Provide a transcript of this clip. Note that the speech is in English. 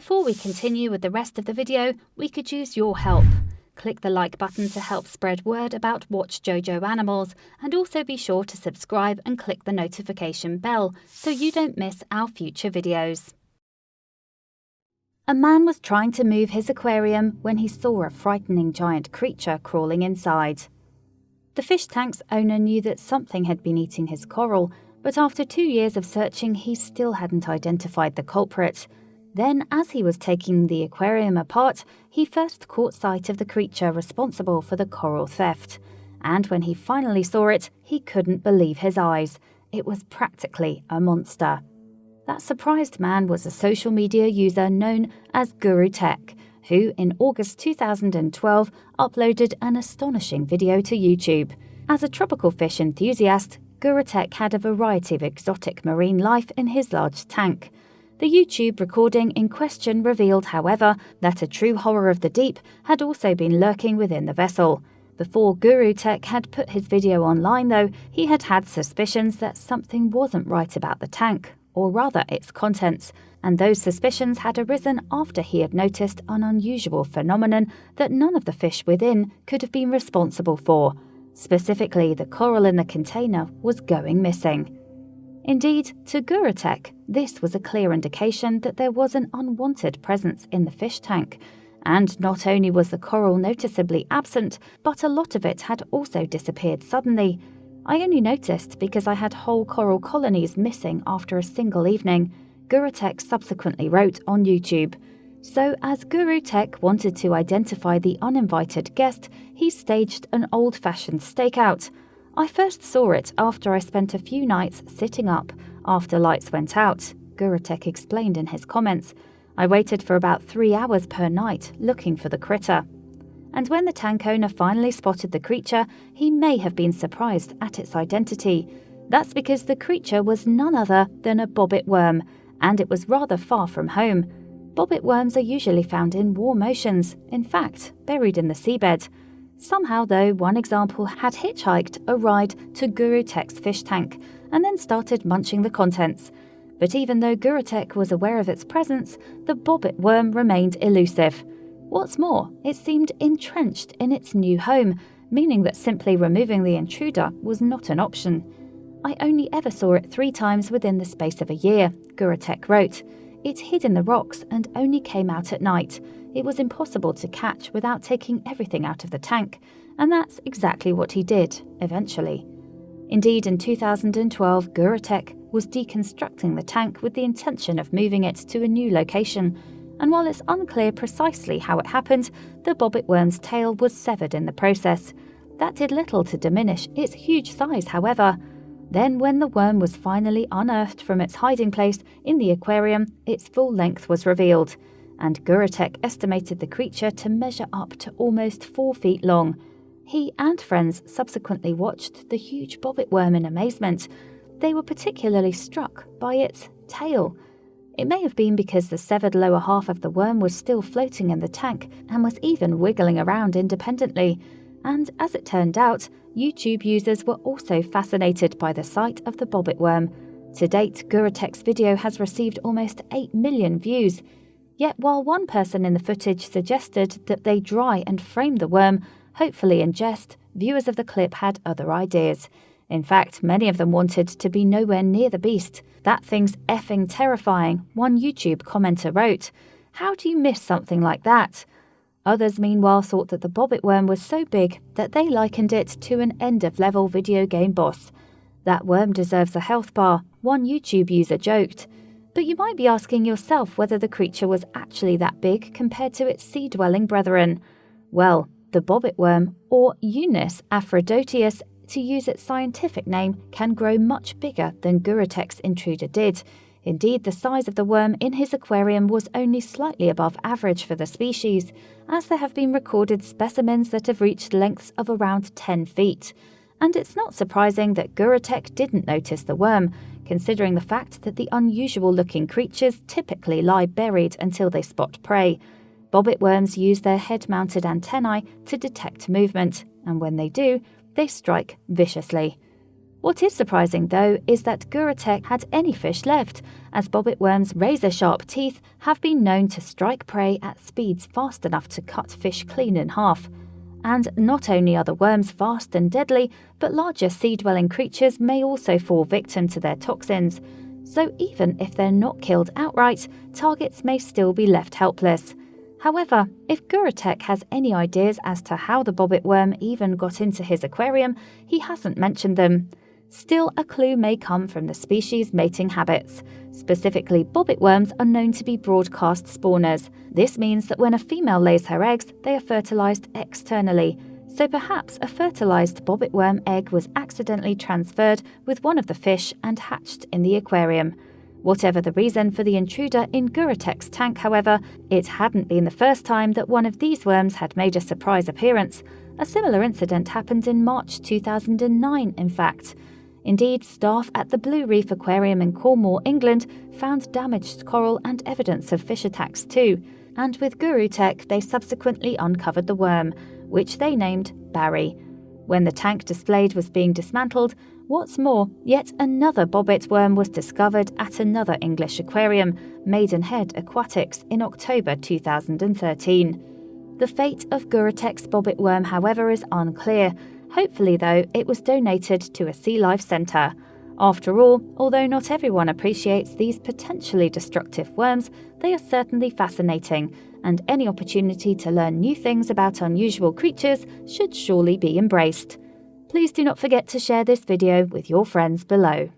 Before we continue with the rest of the video, we could use your help. Click the like button to help spread word about Watchjojo animals, and also be sure to subscribe and click the notification bell so you don't miss our future videos. A man was trying to move his aquarium when he saw a frightening giant creature crawling inside. The fish tank's owner knew that something had been eating his coral, but after 2 years of searching, he still hadn't identified the culprit. Then, as he was taking the aquarium apart, he first caught sight of the creature responsible for the coral theft. And when he finally saw it, he couldn't believe his eyes. It was practically a monster. That surprised man was a social media user known as Guru Tech, who in August 2012 uploaded an astonishing video to YouTube. As a tropical fish enthusiast, Guru Tech had a variety of exotic marine life in his large tank. The YouTube recording in question revealed, however, that a true horror of the deep had also been lurking within the vessel. Before Guru Tech had put his video online, though, he had had suspicions that something wasn't right about the tank, or rather its contents, and those suspicions had arisen after he had noticed an unusual phenomenon that none of the fish within could have been responsible for. Specifically, the coral in the container was going missing. Indeed, to Guru Tech, this was a clear indication that there was an unwanted presence in the fish tank. And not only was the coral noticeably absent, but a lot of it had also disappeared suddenly. I only noticed because I had whole coral colonies missing after a single evening, Guru Tech subsequently wrote on YouTube. So as Guru Tech wanted to identify the uninvited guest, he staged an old-fashioned stakeout. I first saw it after I spent a few nights sitting up after lights went out, Guru Tech explained in his comments. I waited for about 3 hours per night looking for the critter. And when the tank owner finally spotted the creature, he may have been surprised at its identity. That's because the creature was none other than a bobbit worm, and it was rather far from home. Bobbit worms are usually found in warm oceans, in fact, buried in the seabed. Somehow, though, one example had hitchhiked a ride to Guru Tech's fish tank and then started munching the contents. But even though Guru Tech was aware of its presence, the bobbit worm remained elusive. What's more, it seemed entrenched in its new home, meaning that simply removing the intruder was not an option. I only ever saw it 3 times within the space of a year, Guru Tech wrote. It hid in the rocks and only came out at night. It was impossible to catch without taking everything out of the tank, and that's exactly what he did, eventually. Indeed, in 2012, Guru Tech was deconstructing the tank with the intention of moving it to a new location, and while it's unclear precisely how it happened, the bobbit worm's tail was severed in the process. That did little to diminish its huge size, however. Then, when the worm was finally unearthed from its hiding place in the aquarium, its full length was revealed, and Guru Tech estimated the creature to measure up to almost 4 feet long. He and friends subsequently watched the huge bobbit worm in amazement. They were particularly struck by its tail. It may have been because the severed lower half of the worm was still floating in the tank and was even wiggling around independently. And as it turned out, YouTube users were also fascinated by the sight of the bobbit worm. To date, Guru Tech's video has received almost 8 million views. Yet while one person in the footage suggested that they dry and frame the worm, hopefully in jest, viewers of the clip had other ideas. In fact, many of them wanted to be nowhere near the beast. That thing's effing terrifying, one YouTube commenter wrote. How do you miss something like that? Others, meanwhile, thought that the bobbit worm was so big that they likened it to an end-of-level video game boss. That worm deserves a health bar, one YouTube user joked. But you might be asking yourself whether the creature was actually that big compared to its sea-dwelling brethren. Well, the bobbit worm, or Eunice aphrodiotis, to use its scientific name, can grow much bigger than Guru Tech's intruder did. Indeed, the size of the worm in his aquarium was only slightly above average for the species, as there have been recorded specimens that have reached lengths of around 10 feet. And it's not surprising that Guru Tech didn't notice the worm, considering the fact that the unusual-looking creatures typically lie buried until they spot prey. Bobbit worms use their head-mounted antennae to detect movement, and when they do, they strike viciously. What is surprising, though, is that Gurutech had any fish left, as bobbit worms' razor-sharp teeth have been known to strike prey at speeds fast enough to cut fish clean in half. And not only are the worms fast and deadly, but larger sea-dwelling creatures may also fall victim to their toxins. So even if they're not killed outright, targets may still be left helpless. However, if Gurutech has any ideas as to how the bobbit worm even got into his aquarium, he hasn't mentioned them. Still, a clue may come from the species' mating habits. Specifically, bobbit worms are known to be broadcast spawners. This means that when a female lays her eggs, they are fertilized externally. So perhaps a fertilized bobbit worm egg was accidentally transferred with one of the fish and hatched in the aquarium. Whatever the reason for the intruder in Gurutech's tank, however, it hadn't been the first time that one of these worms had made a surprise appearance. A similar incident happened in March 2009, in fact. Indeed, staff at the Blue Reef Aquarium in Cornwall, England, found damaged coral and evidence of fish attacks too. And with Gurutech, they subsequently uncovered the worm, which they named Barry. When the tank displayed was being dismantled, what's more, yet another bobbit worm was discovered at another English aquarium, Maidenhead Aquatics, in October 2013. The fate of Gurutech's bobbit worm, however, is unclear. Hopefully, though, it was donated to a sea life centre. After all, although not everyone appreciates these potentially destructive worms, they are certainly fascinating, and any opportunity to learn new things about unusual creatures should surely be embraced. Please do not forget to share this video with your friends below.